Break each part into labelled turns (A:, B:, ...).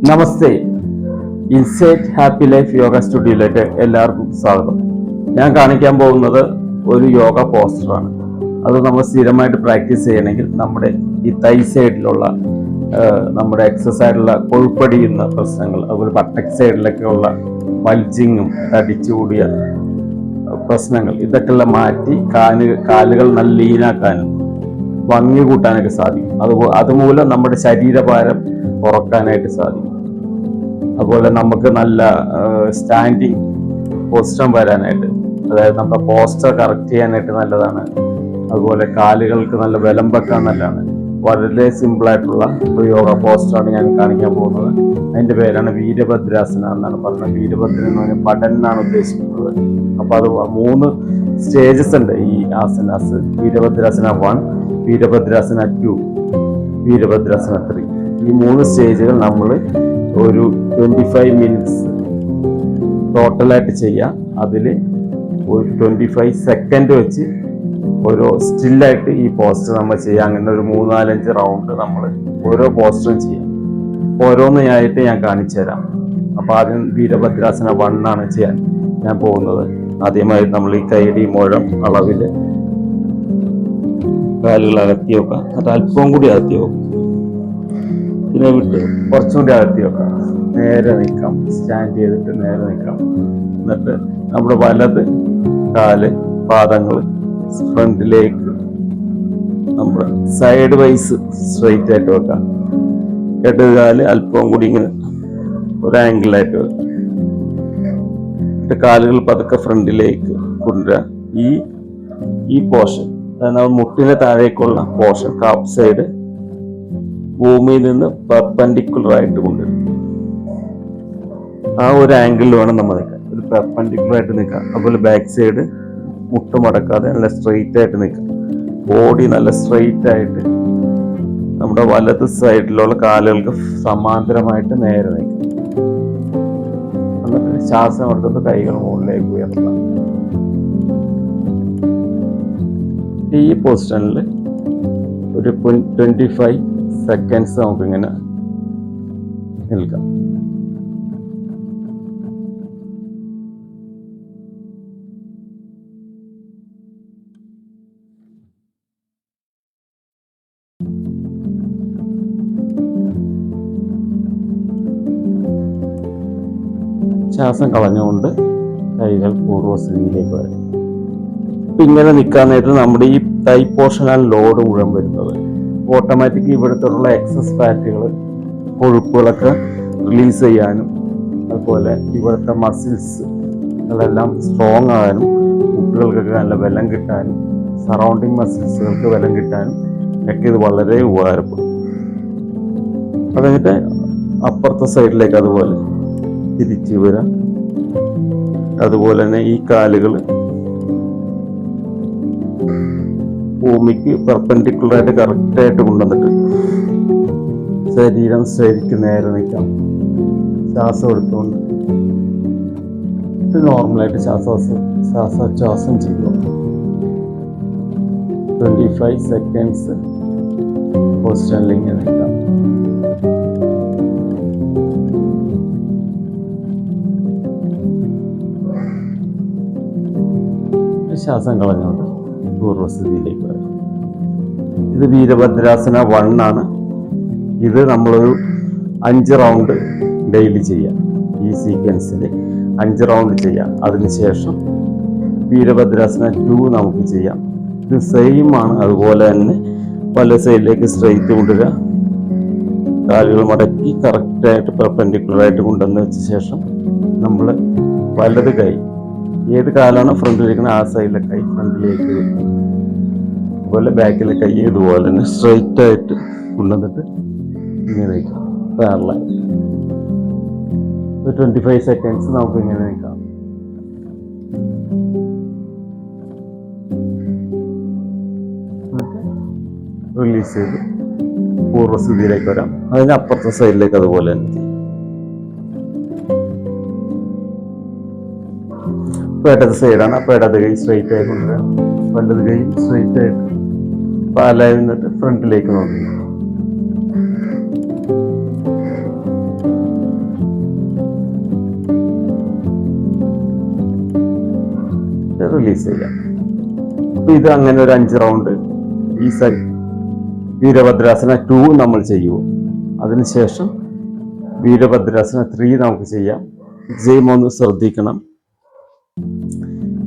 A: നമസ്തേ. Insight happy life yoga സ്റ്റുഡിയോയിലേക്ക് എല്ലാവർക്കും സ്വാഗതം. ഞാൻ കാണിക്കാൻ പോകുന്നത് ഒരു യോഗ പോസ്റ്ററാണ്. അത് നമ്മൾ സ്ഥിരമായിട്ട് പ്രാക്ടീസ് ചെയ്യണമെങ്കിൽ നമ്മുടെ ഈ തൈ സൈഡിലുള്ള നമ്മുടെ എക്സസൈഡിലുള്ള കൊഴുപ്പടിയുന്ന പ്രശ്നങ്ങൾ, അതുപോലെ ബട്ടക് സൈഡിലൊക്കെ ഉള്ള ബൾജിങ്ങും തടിച്ചുകൂടിയ പ്രശ്നങ്ങൾ, ഇതൊക്കെ മാറ്റി കാലുകൾ നല്ല ലീനാക്കാനും ഭംഗി കൂട്ടാനൊക്കെ സാധിക്കും. അതുമൂലം നമ്മുടെ ശരീരഭാരം കുറക്കാനായിട്ട് സാധിക്കും. അതുപോലെ നമുക്ക് നല്ല സ്റ്റാൻഡിങ് പോസ്റ്റർ വരാനായിട്ട്, അതായത് നമ്മുടെ പോസ്റ്റർ കറക്റ്റ് ചെയ്യാനായിട്ട് നല്ലതാണ്. അതുപോലെ കാലുകൾക്ക് നല്ല ബലം വെക്കാൻ നല്ലതാണ്. വളരെ സിമ്പിളായിട്ടുള്ള ഒരു യോഗ പോസ്റ്ററാണ് ഞാൻ കാണിക്കാൻ പോകുന്നത്. അതിൻ്റെ പേരാണ് വീരഭദ്രാസന എന്നാണ് പറയുന്നത്. വീരഭദ്രൻ എന്ന് പറഞ്ഞാൽ പടൻ എന്നാണ് ഉദ്ദേശിക്കുന്നത്. അപ്പോൾ അത് 3 സ്റ്റേജസ് ഉണ്ട് ഈ ആസനാസ്. വീരഭദ്രാസന 1, വീരഭദ്രാസന 2, വീരഭദ്രാസന 3. ഈ 3 സ്റ്റേജുകൾ നമ്മൾ ഒരു 25 മിനിറ്റ്സ് ടോട്ടലായിട്ട് ചെയ്യാം. അതിൽ ഒരു 25 സെക്കൻഡ് വെച്ച് ഓരോ സ്റ്റില്ലായിട്ട് ഈ പോസ്റ്റർ നമ്മൾ ചെയ്യാം. അങ്ങനെ ഒരു 3-4-5 റൗണ്ട് നമ്മൾ ഓരോ പോസ്റ്ററും ചെയ്യാം. ഓരോന്നായിട്ട് ഞാൻ കാണിച്ചു തരാം. അപ്പോൾ ആദ്യം വീരഭദ്രാസന 1 ആണ് ചെയ്യാൻ ഞാൻ പോകുന്നത്. ആദ്യമായി നമ്മൾ ഈ കൈയുടെ മുഴം അളവിൽ കാലുകൾ അകത്തി വെക്കാം. അത് അല്പം കൂടി അകത്തി വെക്കും. ഇതിനെ വിട്ട് കുറച്ചും കൂടി അകത്തി വെക്കാം. നേരെ നിൽക്കാം. സ്റ്റാൻഡ് ചെയ്തിട്ട് നേരെ നിൽക്കാം. എന്നിട്ട് നമ്മുടെ വലത് കാല് പാദങ്ങൾ ഫ്രണ്ടിലേക്ക് നമ്മുടെ സൈഡ് വൈസ് സ്ട്രെയിറ്റ് ആയിട്ട് വെക്കാം. ഇടത് കാല് അല്പം കൂടി ഇങ്ങനെ ഒരു ആംഗിളായിട്ട് വെക്കാം. കാലുകൾ പതുക്കെ ഫ്രണ്ടിലേക്ക് കൊണ്ടുവരാം. ഈ പോർഷൻ, അതായത് മുട്ടിന് താഴേക്കുള്ള പോർഷൻ, കാപ്പ് സൈഡ് ഭൂമിയിൽ നിന്ന് പെർപെൻഡിക്കുലർ ആയിട്ട് കൊണ്ടുവരും. ആ ഒരു ആംഗിളിൽ വേണം നമ്മൾ നിൽക്കാൻ. ഒരു പെർപെൻഡിക്കുലർ ആയിട്ട് നിൽക്കാം. അതുപോലെ ബാക്ക് സൈഡ് മുട്ട് മടക്കാതെ നല്ല സ്ട്രെയിറ്റ് ആയിട്ട് നിൽക്കാം. ബോഡി നല്ല സ്ട്രെയിറ്റ് ആയിട്ട് നമ്മുടെ വലത് സൈഡിലുള്ള കാലുകൾക്ക് സമാന്തരമായിട്ട് നേരെ നിൽക്കാം. എന്നിട്ട് ശ്വാസം എടുത്തിട്ട് കൈകൾ മുകളിലേക്ക് ഉയർത്താം. ഈ പൊസിഷനിൽ ഒരു 25 സെക്കൻഡ്സ് നമുക്കിങ്ങനെ നിൽക്കാം. ശ്വാസം കളഞ്ഞുകൊണ്ട് കൈകൾ പൂർവ്വസ്ഥിതിയിലേക്ക് വരും. ഇങ്ങനെ നിൽക്കാൻ നേരത്ത് നമ്മുടെ ഈ തൈ പോർഷനാണ് ലോഡ് മുഴുവൻ വരുന്നത്. ഓട്ടോമാറ്റിക്കലി ഇവിടുത്തുള്ള എക്സസ് ഫാറ്റുകൾ, കൊഴുപ്പുകളൊക്കെ റിലീസ് ചെയ്യാനും, അതുപോലെ ഇവിടുത്തെ മസിൽസുകളെല്ലാം സ്ട്രോങ് ആകാനും, മുട്ടുകൾക്കൊക്കെ നല്ല ബലം കിട്ടാനും, സറൗണ്ടിങ് മസിൽസുകൾക്ക് ബലം കിട്ടാനും ഒക്കെ ഇത് വളരെ ഉപകാരപ്പെടും. അത് കഴിഞ്ഞിട്ട് അപ്പുറത്തെ സൈഡിലേക്ക് അതുപോലെ തിരിച്ചു വരാം. അതുപോലെ തന്നെ ഈ കാലുകൾ ഭൂമിക്ക് പെർപെൻഡിക്കുലറായിട്ട് കറക്റ്റായിട്ട് കൊണ്ടുവന്നിട്ട് ശരീരം ശരിക്കും നേരെ നിൽക്കാം. ശ്വാസം എടുത്തുകൊണ്ട് നോർമലായിട്ട് ശ്വാസോച്ഛ്വാസം ചെയ്യുക. 25 സെക്കൻഡ്സ് പൊസിഷനിൽ ഇങ്ങനെ നിൽക്കാം. ശ്വാസം കളഞ്ഞുകൊണ്ട് പൂർവ്വസ്ഥിതിയിലേക്ക് വരാം. ഇത് വീരഭദ്രാസന 1 ആണ്. ഇത് നമ്മളൊരു 5 റൗണ്ട് ഡെയിലി ചെയ്യാം. ഈ സീക്വൻസിൽ 5 റൗണ്ട് ചെയ്യാം. അതിനുശേഷം വീരഭദ്രാസന 2 നമുക്ക് ചെയ്യാം. ഇത് സെയിം ആണ്. അതുപോലെ തന്നെ പല സൈഡിലേക്ക് സ്ട്രെയിറ്റ് കൊണ്ടുവരിക. കാലുകൾ മടക്കി കറക്റ്റായിട്ട് പെർപെൻഡിക്കുലറായിട്ട് കൊണ്ടുവന്ന് വെച്ച ശേഷം നമ്മൾ വലത് കൈ, ഏത് കാലാണ് ഫ്രണ്ടിലിരിക്കുന്നത് ആ സൈഡിലെ കൈ ഫ്രണ്ടിലേക്ക് വയ്ക്കും. അതുപോലെ ബാക്കിലെ കൈ ഇതുപോലെ തന്നെ സ്ട്രെയിറ്റ് ആയിട്ട് കൊണ്ടുവന്നിട്ട് ഇങ്ങനെ വയ്ക്കാം. പാരലായിട്ട് 25 സെക്കൻഡ്സ് നമുക്ക് ഇങ്ങനെ നിൽക്കാം. റിലീസ് ചെയ്ത് പൂർവ്വസ്ഥിതിയിലേക്ക് വരാം. അതിന് അപ്പുറത്തെ സൈഡിലേക്ക് അതുപോലെ തന്നെ ചെയ്യാം. ഇടത് സൈഡാണ്. അപ്പോൾ ഇടത് കൈ സ്ട്രെയിറ്റ് ആയി കൊണ്ടുവരാം. വലത് കൈ സ്ട്രെയിറ്റ് ആയിട്ട് പാലായി നിന്നിട്ട് ഫ്രണ്ടിലേക്ക് നോക്കി റിലീസ് ചെയ്യാം. അപ്പോൾ ഇത് അങ്ങനെ ഒരു 5 റൗണ്ട് ഈ വീരഭദ്രാസന 2 നമ്മൾ ചെയ്യുമോ. അതിനുശേഷം വീരഭദ്രാസന 3 നമുക്ക് ചെയ്യാം. ചെയ്യുമ്പോൾ ഒന്ന് ശ്രദ്ധിക്കണം,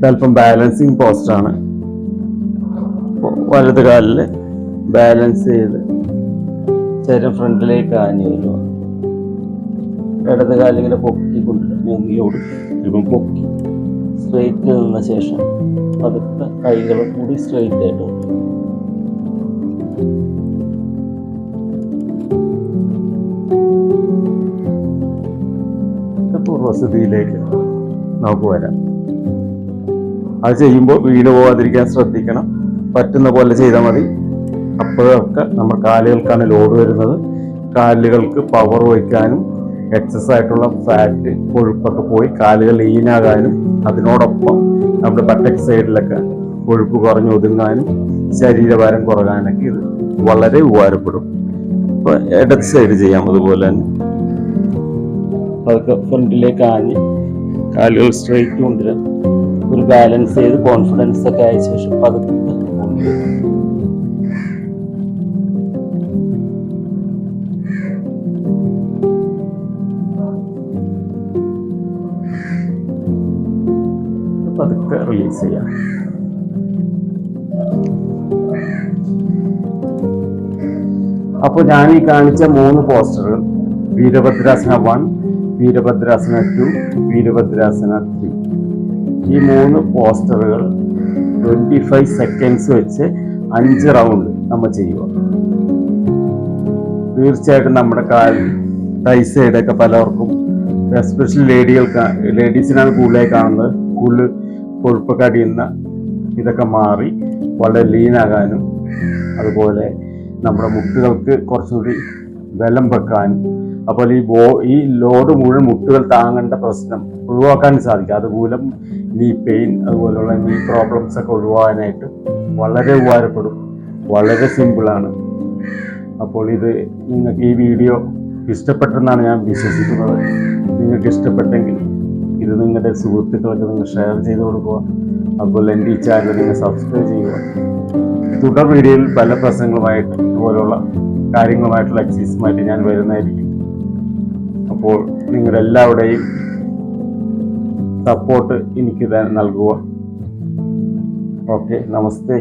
A: അല്പം ബാലൻസിങ് പോസ്റ്റാണ്. വലത് കാലിൽ ബാലൻസ് ചെയ്ത് ശരീരം ഫ്രണ്ടിലേക്ക് ആഞ്ഞു വരിക. ഇടത് കാലിങ്ങനെ പൊക്കിക്കൊണ്ടിട്ട് ഭൂമിയോട് ഇപ്പം പൊക്കി സ്ട്രെയിറ്റ് നിന്ന ശേഷം പതുക്കെ കൈകളും കൂടി സ്ട്രെയിറ്റ് ആയിട്ട് പൂർവസ്ഥിതിയിലേക്ക് നമുക്ക് വരാം. അത് ചെയ്യുമ്പോൾ വീണ് പോകാതിരിക്കാൻ ശ്രദ്ധിക്കണം. പറ്റുന്ന പോലെ ചെയ്താൽ മതി. അപ്പോഴൊക്കെ നമ്മൾ കാലുകൾക്കാണ് ലോഡ് വരുന്നത്. കാലുകൾക്ക് പവർ വയ്ക്കാനും എക്സസ് ആയിട്ടുള്ള ഫാറ്റ് കൊഴുപ്പൊക്കെ പോയി കാലുകൾ ലീനാകാനും അതിനോടൊപ്പം നമ്മുടെ ബട്ടക് സൈഡിലൊക്കെ കൊഴുപ്പ് കുറഞ്ഞ് ഒതുങ്ങാനും ശരീരഭാരം കുറയാനൊക്കെ ഇത് വളരെ ഉപകാരപ്പെടും. അപ്പോൾ ഇടത് സൈഡ് ചെയ്യാം. അതുപോലെ തന്നെ അതൊക്കെ ഫ്രണ്ടിലേക്ക് ആഞ്ഞ് കാലുകൾ സ്ട്രെയിറ്റ് കൊണ്ടുവരാം. ഒരു ബാലൻസ് ചെയ്ത് കോൺഫിഡൻസ് ഒക്കെ ആയ ശേഷം പതുക്കെ പതുക്കെ റിലീസ് ചെയ്യാം. അപ്പോൾ ഞാൻ ഈ കാണിച്ച 3 പോസ്റ്ററുകൾ വീരഭദ്രാസന 1, വീരഭദ്രാസന 2, വീരഭദ്രാസന 3, ഈ 3 പോസ്റ്ററുകൾ 25 സെക്കൻഡ്സ് വെച്ച് 5 റൗണ്ട് നമ്മൾ ചെയ്യുക. തീർച്ചയായിട്ടും നമ്മുടെ തൈ സൈഡൊക്കെ പലർക്കും, എസ്പെഷ്യലി ലേഡീസിനാണ് കൂടുതലായി കാണുന്നത്, കൂടുതൽ കൊഴുപ്പൊക്കെ അടിയുന്ന ഇതൊക്കെ മാറി വളരെ ലീനാകാനും അതുപോലെ നമ്മുടെ മുട്ടുകൾക്ക് കുറച്ചുകൂടി ബലം വെക്കാനും അതുപോലെ ഈ ലോഡ് മുഴുവൻ മുട്ടുകൾ താങ്ങേണ്ട പ്രശ്നം ഒഴിവാക്കാൻ സാധിക്കും. അതുമൂലം നീ പെയിൻ അതുപോലുള്ള നീ പ്രോബ്ലംസ് ഒക്കെ ഒഴിവാക്കാനായിട്ട് വളരെ ഉപകാരപ്പെടും. വളരെ സിമ്പിളാണ്. അപ്പോൾ ഇത് നിങ്ങൾക്ക് ഈ വീഡിയോ ഇഷ്ടപ്പെട്ടെന്നാണ് ഞാൻ വിശ്വസിക്കുന്നത്. നിങ്ങൾക്ക് ഇഷ്ടപ്പെട്ടെങ്കിൽ ഇത് നിങ്ങളുടെ സുഹൃത്തുക്കൾക്ക് നിങ്ങൾ ഷെയർ ചെയ്ത് കൊടുക്കുക. അതുപോലെ എൻ്റെ ഈ ചാനൽ നിങ്ങൾ സബ്സ്ക്രൈബ് ചെയ്യുക. തുടർ വീഡിയോയിൽ പല പ്രശ്നങ്ങളുമായിട്ട് അതുപോലുള്ള കാര്യങ്ങളുമായിട്ടുള്ള എക്സസൈസുമായിട്ട് ഞാൻ വരുന്നതായിരിക്കും. അപ്പോൾ നിങ്ങളെല്ലാവരുടെയും സപ്പോർട്ട് എനിക്ക് നൽകുക. ഓക്കെ, നമസ്തേ.